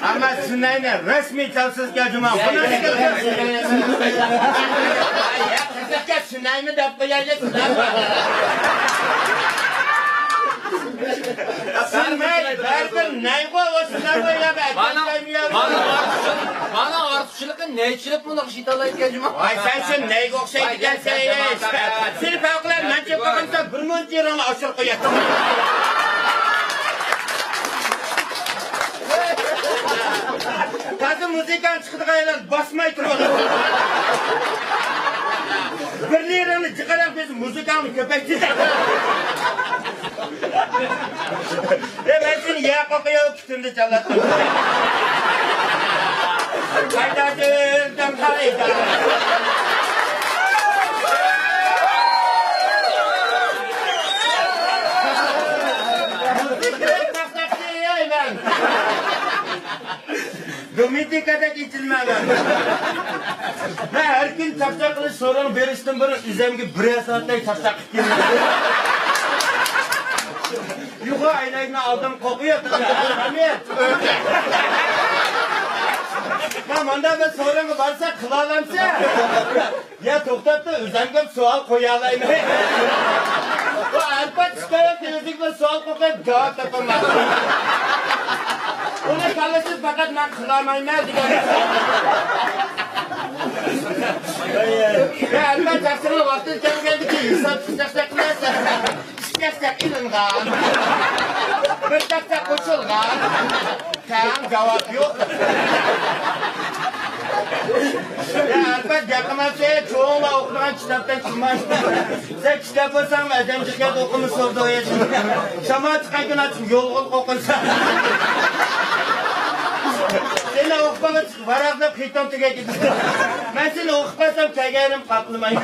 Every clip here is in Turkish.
Ama Sunay'la resmi çalsız geldim ama. Buna ne kadar? Ya kızıkça Sunay mı da koyacak Sunay mı? Sunay, derdim ney koy o Sunay koy ya be. Bana artışılıkın neyçilik bunu şitalayıp geldim ama. Ay sen şu ney kokşaydı gelse ya. Seni fevkler mençe koyamsa bir monti yerine aşır koyatım. Kazı müzikan çıkıdı kayalar basmayı durmadı. Bir liranı çıkarak biz müzikanı köpekçi de. Ben seni yağ kokuyor kütümde çalattım. Kaydacığım kayda. Müzikler taklakçı yay ben. Dominika'da geçilmem ben. Her gün çapçak kılıç sorunu beriştim bir üzemgi bir saatte çapçak gittim. Yuhu aynayını aldım kokuyor. Hamiyet. Onda ben sorunu varsa kılalamsa. Ya toktatta üzemgim sual koyalayım. O arpa çıkarak televizikle sual koklayıp cevap yapamaz. Ona kalırsız fakat ben kılamayım diye. Ya elbette çaksırma vakti geldi ki insan çıkacak neyse. Çıkacak ilingan. Bir dakika koşulgan. Sen cevap yok. Ya elbette yakına çoğunla okunan kitaptan çıkmaz. Sen kitap olsan edemcikler okumuş oldu o yaşında. Şama çıkan gün açım yolgul kokunsa. Seni okumağa çıkıp varaqda qitam tüge gidiyor. Ben seni okupasam kegerim kaplamayım.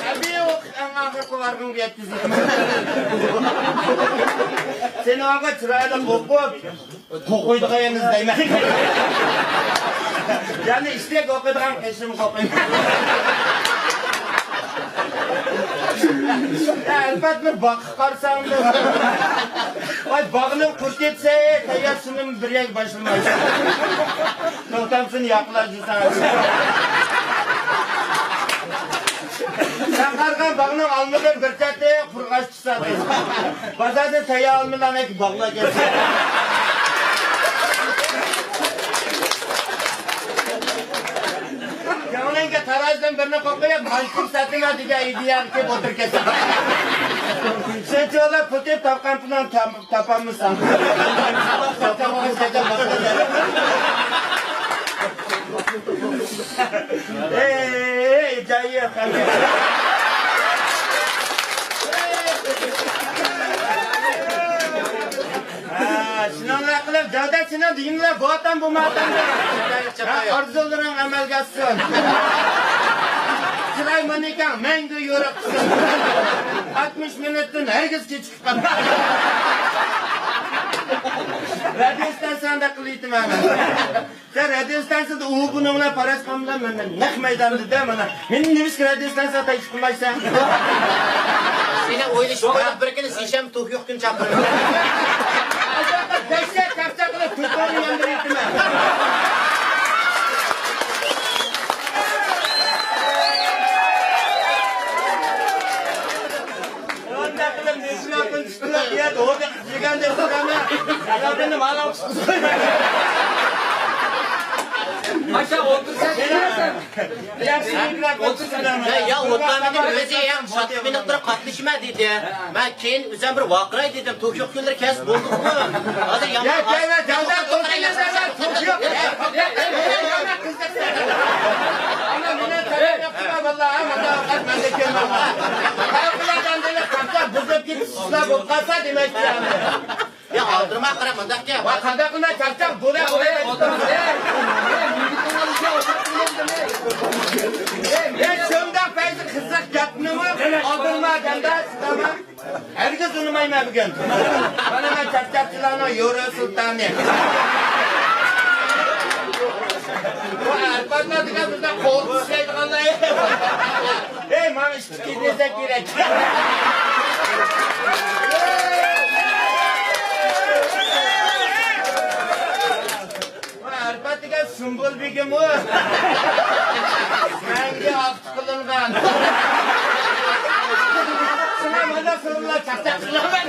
Tabii okuyan ağır vargın getirdim. Seni ağa çırayla okup kokuyduğu yanınızdayım. Yani istek okuyduğum kesim kokuyum. Elbette bir bakı karşımda. Ay bağını kurt etse, tayyasının bir yak başlamayız. Doktamsın yaklaşırsan. Sen kargan bağını almadan bir çatı kurgaç çıksadı. Bazada tayya almadan ek bağla gelsin. Yanınca tarazdan birine kokuyor, manşur satına diye idiyar ki otur kesin. Sen çoğla putep tapkan falan tapamışsın. Tapamışsın kesin bakacağım. Cahil kanka. Sınavlar kılıp cavda sınav deyimler bu atan bu matan. Arzuların amelge etsin. Süleyman iken mengü yoruksın. 60 minutun herkes geçip kalır. Radyo istasyonda kılıydım hemen. Sen radyo istasyonda uğu bununla paras kamdan benden. Nek meydandı değil mi? Benim nefis ki radyo istasyonda hiç kılmaysan. Seni oylaşıp koyup bırakın sişem tuh yoktun çapırın. Beşler çapçakla tutmanı yandırıyordum ben. Onda kılım nesini akın çıktılar diye doğru çıkan dersin ama ya benim ağlam çıktılar. Aşağı otursan Ya oturmadım özü ya 60 minutlar katlaşma dedi. Ben keyin üzem bir vakray dedim. Tuh yok günler kes bulduk mu? Hadi ya gel candan tokaylardan tuh yok. Ya kızlar. Ama bana taraf yapma vallahi ama ben de gelmem. Karakulardan dele kapta burada git susla bu kasa demek yani. Ya aldırma kara mandak ya. Bak kadakına çarçam buraya. Ben şundan feyzi kızak yapmamı aldırma candan tamam. Herkes unutmayın bugün. Bana ben çarçapçılarına yoruyor sultanı. Bu arpakladık ya burada kol düşseydik Allah'ı. Hey mamış gidecek gerek. Arpa degan Sumbul begim o. Menga oq qilingan. Shuna mana so'rlar chaqchaq qilaman.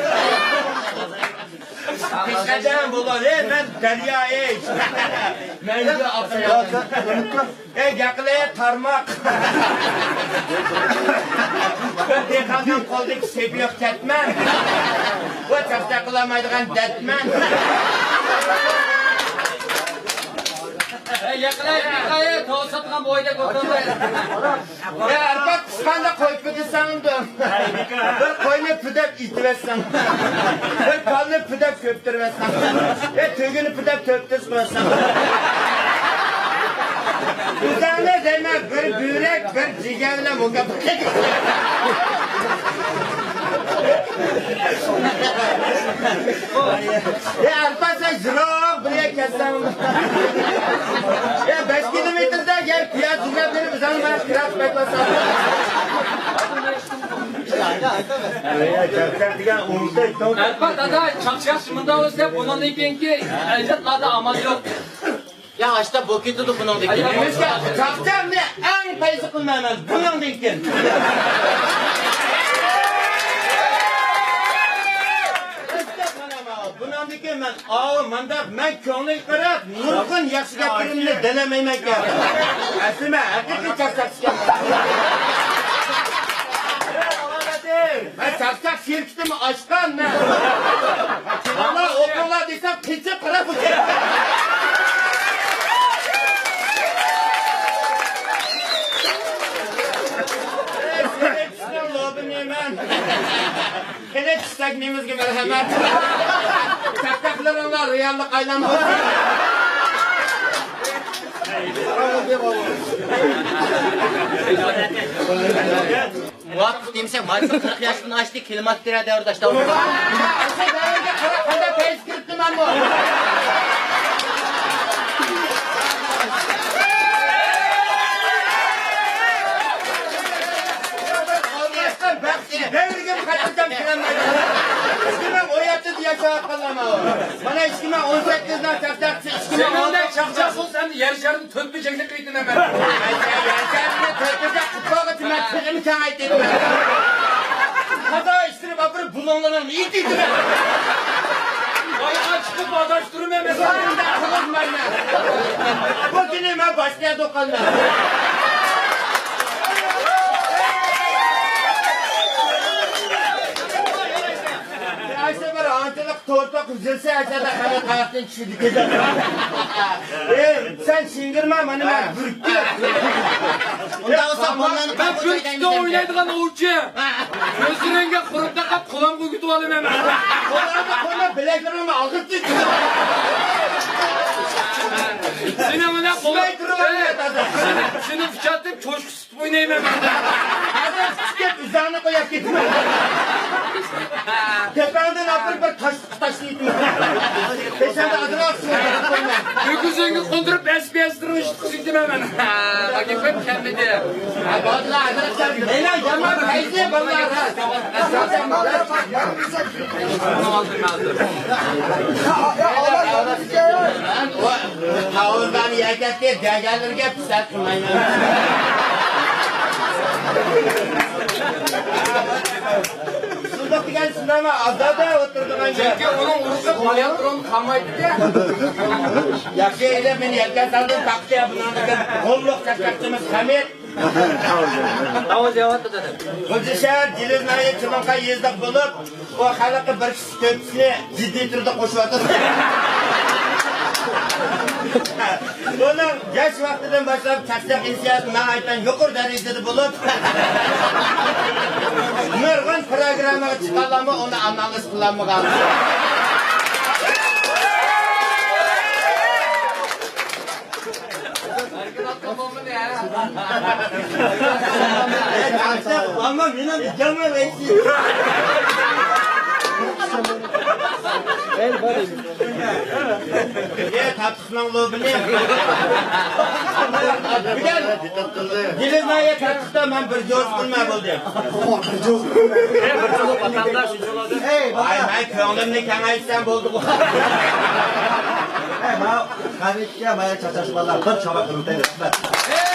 Qishqadan bo'ladi, men daryo ey. Menga oq qilingan. Ey gaqilay tarmoq. Bir dehqondan qoldik sepiyoq ketman. Bu chaqchaq qilmaydigan datman. Yaqilay, to'satgan bo'yda ko'tarmaydi. Arpa qisqanda qo'yib ketasandim. Bir qo'yni pudab itvasan. Bir polni pudab ko'ptirvasan. Tugini pudab to'ptiz qo'yasan. O'zingni dema bir buyrak, bir jigar bilan mukofotga. Arpa sen jiroq buraya kelsan. 5 kilometrda gel piyaz jigar berib o'zingni mana kirab qo'yasan. Albatta dada, chaqchaq shimda o'lsa, bundan keyingi ajatlarda amal yo'q. Ya işte bu ketdi bunun deki. Chaqchaq men eng paysi qilmayman. Bundan keyin. Bundan keyin men mandaq men ko'ngil qarab, nurg'un yaxshi gapirimni dalamayman ekan. Aslima, haqiqiy chaqchaq. Ben çarşak şirketimi açkan ben. Valla okula desem keçe para bu. Senin lobun hemen. Kene çistek nemiz gibi hemen. Çaktaklarına rüyalık aylanma. Muvaffak demişsen, Mayıs'ın 40 yaşını açtı, kilometre devrde işte. Aşağı devrede kadar peyz kırptım ben bu. Allah'tan devrigim kaçıracağım kilometre. İşkime o yaptı diye şahit kalama o. Bana işkime 18'den çakçakçı, işkime Sen 10'dan ondan çaqchaq olsan, yarışarın tötmeyeceklik kıydın hemen. Yaşarını törtecek kutuğa götürmek kırımı çağayt dedim. Kaza iştirip apırıp bulunlanın iyi dedim. Ayağa çıkıp adaştırım hemen. Sarında akılım var ne? Bu günüme başlaya dokanlar. Ayşe bir antılık torpak üzülse aşağıda kanat ayaktan kişilik eder. Sen şingirme bana ben bürktüm. Ondan olsa bunların Ben Türk'te oynaydıgan oğulcu. Gözlerine kurupta kap kulağım kokutu alayım hemen. Kollarını koyma bileklerimi ağırttı. Seni bana Sümey duruyor ya tadı. Seni fıçatıp çoşku sütüp oynayayım hemen. Hadi çıkıp üzerine koyup gitme. Tependen apır bir taşlayıp. Peşende adını atsın. Gökyüzünü kondurup esbiyastırmış sütüm hemen. Bakayım hep kendine. Vallahi arkadaşlar. Leyla yaman teyze vallahi. Tavırdan yerkette değerlerine pisat kılmayın. Sunduk diyen sınama azada oturduğun Çünkü onun uğursu palyantron kalmaydı diye. Yaxşı elə beni yerken sandın taksiye bunlardan kolluk çakçaktığımız Hamid. Tamam cevap da dedim. Kızışehir, Ciliznayı, Çımanka yezdek bulup o halkı bir kişi köpüsüne ciddi türde koşuvatır. Onun yaş vaktinden başlayıp çakçak insiyatına aytan yukur derecede bulup nurgun programı çıkarlamı onu analiz kılanmı kaldı. Ama benim canım eksik. Tatlıkla olabilir. Dilimaya tatlıkta ben bir göz bulma buldum. Ay ben köyümde kengayisten buldum. Hey, mau kami kia maya caca sekolah ber coba kerutnya.